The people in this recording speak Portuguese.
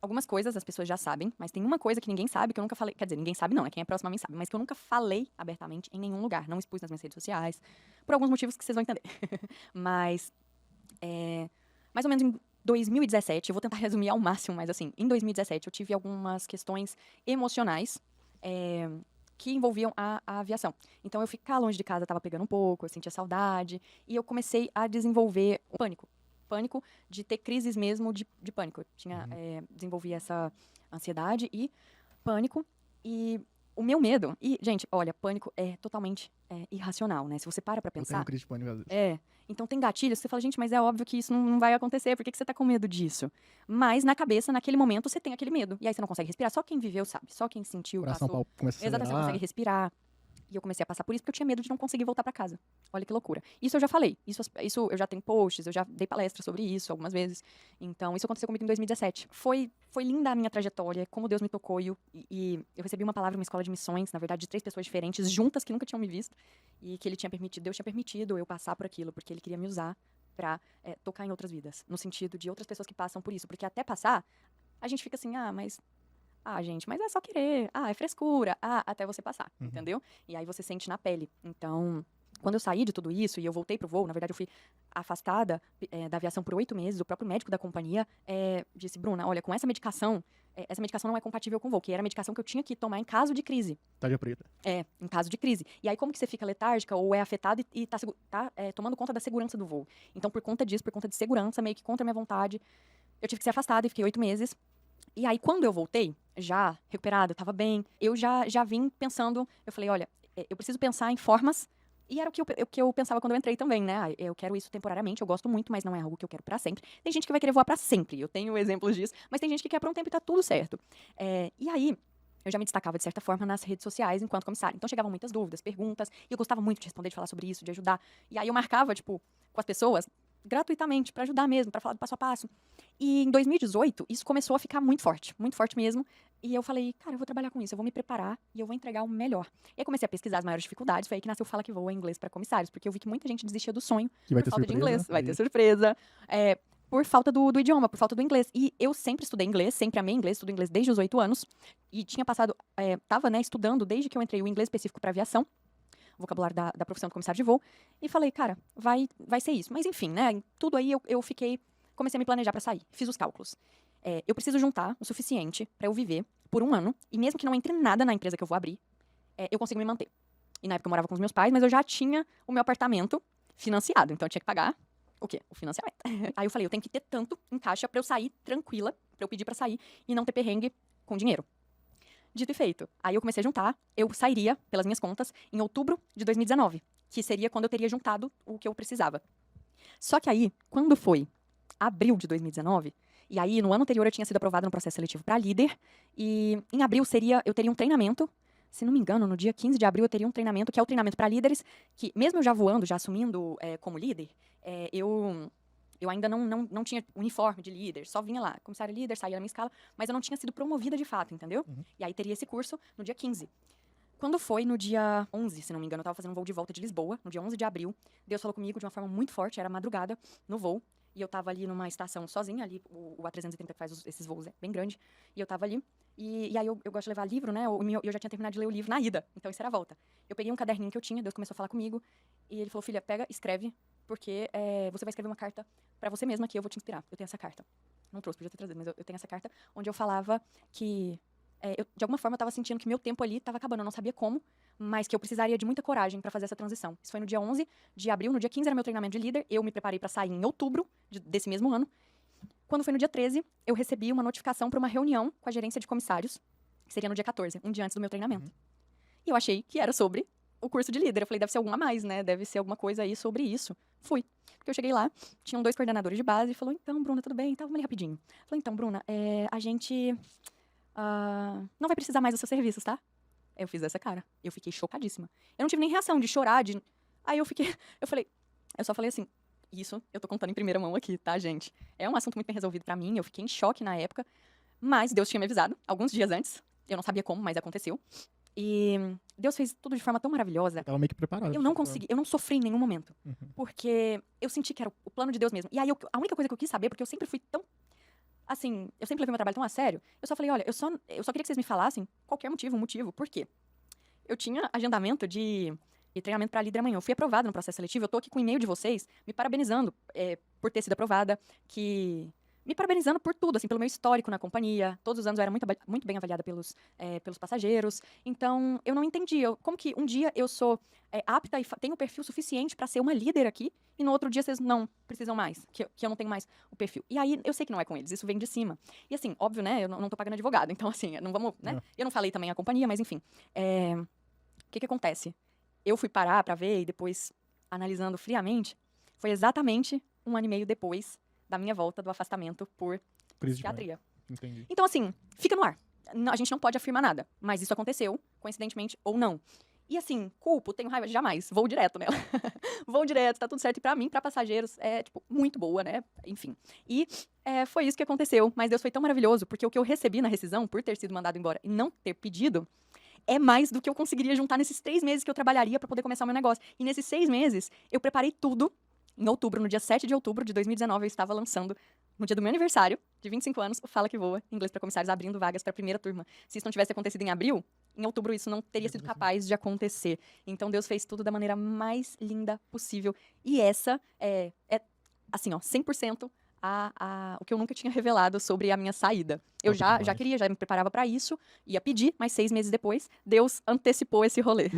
algumas coisas as pessoas já sabem, mas tem uma coisa que ninguém sabe, que eu nunca falei. Quer dizer, ninguém sabe não, né? Quem é próximo a mim sabe, mas que eu nunca falei abertamente em nenhum lugar. Não expus nas minhas redes sociais, por alguns motivos que vocês vão entender. Mas, mais ou menos em 2017, eu vou tentar resumir ao máximo, mas assim, em 2017 eu tive algumas questões emocionais. é, que envolviam a aviação. Então, eu ficar longe de casa estava pegando um pouco, eu sentia saudade, e eu comecei a desenvolver o pânico. Pânico de ter crises mesmo de pânico. Eu desenvolvi essa ansiedade e pânico, e o meu medo. E, gente, olha, pânico é totalmente irracional, né? Se você para pra Eu tenho pensar. crise de pânico às vezes. Então tem gatilhos, você fala, gente, mas é óbvio que isso não vai acontecer, por que que você tá com medo disso? Mas na cabeça, naquele momento, você tem aquele medo. E aí você não consegue respirar. Só quem viveu sabe. Só quem sentiu, Coração passou. pau começa a Exatamente, você não consegue acelerar. respirar. E eu comecei a passar por isso porque eu tinha medo de não conseguir voltar pra casa. Olha que loucura. Isso eu já falei. Isso eu já tenho posts, eu já dei palestra sobre isso algumas vezes. Então, isso aconteceu comigo em 2017. Foi linda a minha trajetória, como Deus me tocou. E eu recebi uma palavra em uma escola de missões, na verdade, de 3 pessoas diferentes, juntas, que nunca tinham me visto. E que ele tinha permitido, Deus tinha permitido eu passar por aquilo, porque ele queria me usar pra tocar em outras vidas. No sentido de outras pessoas que passam por isso. Porque até passar, a gente fica assim, gente, mas é só querer. É frescura. Até você passar, Uhum. entendeu? E aí você sente na pele. Então, quando eu saí de tudo isso e eu voltei pro voo, na verdade eu fui afastada da aviação por 8 meses, o próprio médico da companhia disse, Bruna, olha, com essa medicação não é compatível com o voo, que era a medicação que eu tinha que tomar em caso de crise. Tarja preta. Em caso de crise. E aí, como que você fica letárgica ou é afetada e tá tomando conta da segurança do voo? Então, por conta disso, por conta de segurança, meio que contra a minha vontade, eu tive que ser afastada e fiquei 8 meses. E aí, quando eu voltei, já recuperada, tava bem, eu já vim pensando, eu falei, olha, eu preciso pensar em formas, e era o que eu pensava quando eu entrei também, né? Eu quero isso temporariamente, eu gosto muito, mas não é algo que eu quero pra sempre. Tem gente que vai querer voar pra sempre, eu tenho exemplos disso, mas tem gente que quer por um tempo e tá tudo certo. E aí, eu já me destacava, de certa forma, nas redes sociais enquanto comissária. Então, chegavam muitas dúvidas, perguntas, e eu gostava muito de responder, de falar sobre isso, de ajudar. E aí, eu marcava, tipo, com as pessoas, gratuitamente, pra ajudar mesmo, pra falar do passo a passo. E em 2018, isso começou a ficar muito forte mesmo. E eu falei, cara, eu vou trabalhar com isso, eu vou me preparar e eu vou entregar o melhor. E aí comecei a pesquisar as maiores dificuldades, foi aí que nasceu Fala Que Voa em inglês para comissários, porque eu vi que muita gente desistia do sonho Que vai por ter falta de surpresa. inglês. Vai ter surpresa. Por falta do idioma, por falta do inglês. E eu sempre estudei inglês, sempre amei inglês, estudo inglês desde os 8 anos. E tinha passado, tava, né, estudando desde que eu entrei o inglês específico para aviação, vocabulário da profissão de comissário de voo. E falei, cara, vai ser isso. Mas enfim, né, tudo aí eu comecei a me planejar para sair. Fiz os cálculos. Eu preciso juntar o suficiente para eu viver por 1 ano, e mesmo que não entre nada na empresa que eu vou abrir, eu consigo me manter. E na época eu morava com os meus pais, mas eu já tinha o meu apartamento financiado, então eu tinha que pagar o quê? O financiamento. Aí eu falei, eu tenho que ter tanto em caixa para eu sair tranquila, para eu pedir para sair e não ter perrengue com dinheiro. Dito e feito. Aí eu comecei a juntar, eu sairia, pelas minhas contas, em outubro de 2019, que seria quando eu teria juntado o que eu precisava. Só que aí, quando foi abril de 2019, e aí no ano anterior eu tinha sido aprovada no processo seletivo para líder, e em abril eu teria um treinamento, se não me engano, no dia 15 de abril eu teria um treinamento, que é o treinamento para líderes, que mesmo eu já voando, já assumindo como líder, eu ainda não tinha uniforme de líder, só vinha lá, comissário líder, saía na minha escala, mas eu não tinha sido promovida de fato, entendeu? Uhum. E aí teria esse curso no dia 15. Quando foi no dia 11, se não me engano, eu tava fazendo um voo de volta de Lisboa, no dia 11 de abril, Deus falou comigo de uma forma muito forte, era madrugada, no voo, e eu tava ali numa estação sozinha, ali, o A330 que faz esses voos é bem grande, e eu tava ali, e aí eu gosto de levar livro, né, eu já tinha terminado de ler o livro na ida, então isso era a volta. Eu peguei um caderninho que eu tinha, Deus começou a falar comigo, e ele falou, filha, pega, escreve, porque você vai escrever uma carta pra você mesma que eu vou te inspirar. Eu tenho essa carta. Não trouxe, podia ter trazido, mas eu tenho essa carta, onde eu falava que de alguma forma eu tava sentindo que meu tempo ali tava acabando, eu não sabia como, mas que eu precisaria de muita coragem pra fazer essa transição. Isso foi no dia 11 de abril, no dia 15 era meu treinamento de líder, eu me preparei pra sair em outubro desse mesmo ano. Quando foi no dia 13, eu recebi uma notificação pra uma reunião com a gerência de comissários, que seria no dia 14, um dia antes do meu treinamento. Uhum. E eu achei que era sobre o curso de líder. Eu falei, deve ser alguma a mais, né? Deve ser alguma coisa aí sobre isso. Fui. Porque eu cheguei lá, tinham 2 coordenadores de base, e falou, então, Bruna, tudo bem? Tava ali rapidinho. Falei, então, Bruna, a gente não vai precisar mais dos seus serviços, tá? Eu fiz essa cara. Eu fiquei chocadíssima. Eu não tive nem reação de chorar, de... Aí eu só falei assim, isso eu tô contando em primeira mão aqui, tá, gente? É um assunto muito bem resolvido pra mim, eu fiquei em choque na época, mas Deus tinha me avisado, alguns dias antes. Eu não sabia como, mas aconteceu. E Deus fez tudo de forma tão maravilhosa. Eu tava meio que preparado. Eu não consegui, eu não sofri em nenhum momento. Uhum. Porque eu senti que era o plano de Deus mesmo. E aí, a única coisa que eu quis saber, porque eu sempre fui tão assim, eu sempre levei meu trabalho tão a sério, eu só falei, olha, eu só queria que vocês me falassem qualquer motivo, por quê? Eu tinha agendamento de treinamento para líder amanhã. Eu fui aprovada no processo seletivo. Eu tô aqui com o e-mail de vocês, me parabenizando por ter sido aprovada, me parabenizando por tudo, assim, pelo meu histórico na companhia. Todos os anos eu era muito bem avaliada pelos passageiros. Então, eu não entendi. Como que um dia eu sou apta e tenho o perfil suficiente para ser uma líder aqui, e no outro dia vocês não precisam mais, que eu não tenho mais o perfil. E aí, eu sei que não é com eles, isso vem de cima. E assim, óbvio, né, eu não tô pagando advogado, então assim, não vamos, né? Eu não falei também a companhia, mas enfim. O que acontece? Eu fui parar pra ver e depois, analisando friamente, foi exatamente 1 ano e meio depois da minha volta do afastamento por Crise de pânico. psiquiatria. Entendi. Então, assim, fica no ar. A gente não pode afirmar nada, mas isso aconteceu, coincidentemente ou não. E assim, culpo, tenho raiva, jamais, vou direto nela. Vou direto, tá tudo certo. E pra mim, pra passageiros, é, tipo, muito boa, né? Enfim. E foi isso que aconteceu. Mas Deus foi tão maravilhoso, porque o que eu recebi na rescisão, por ter sido mandado embora e não ter pedido, é mais do que eu conseguiria juntar nesses 3 meses que eu trabalharia para poder começar o meu negócio. E nesses 6 meses, eu preparei tudo. Em outubro, no dia 7 de outubro de 2019, eu estava lançando, no dia do meu aniversário, de 25 anos, o Fala Que Voa, inglês para comissários, abrindo vagas para a primeira turma. Se isso não tivesse acontecido em abril, em outubro isso não teria sido capaz de acontecer. Então Deus fez tudo da maneira mais linda possível. E essa é assim, ó, 100% o que eu nunca tinha revelado sobre a minha saída. Eu Top já demais. queria, já me preparava para isso, ia pedir, mas 6 meses depois, Deus antecipou esse rolê.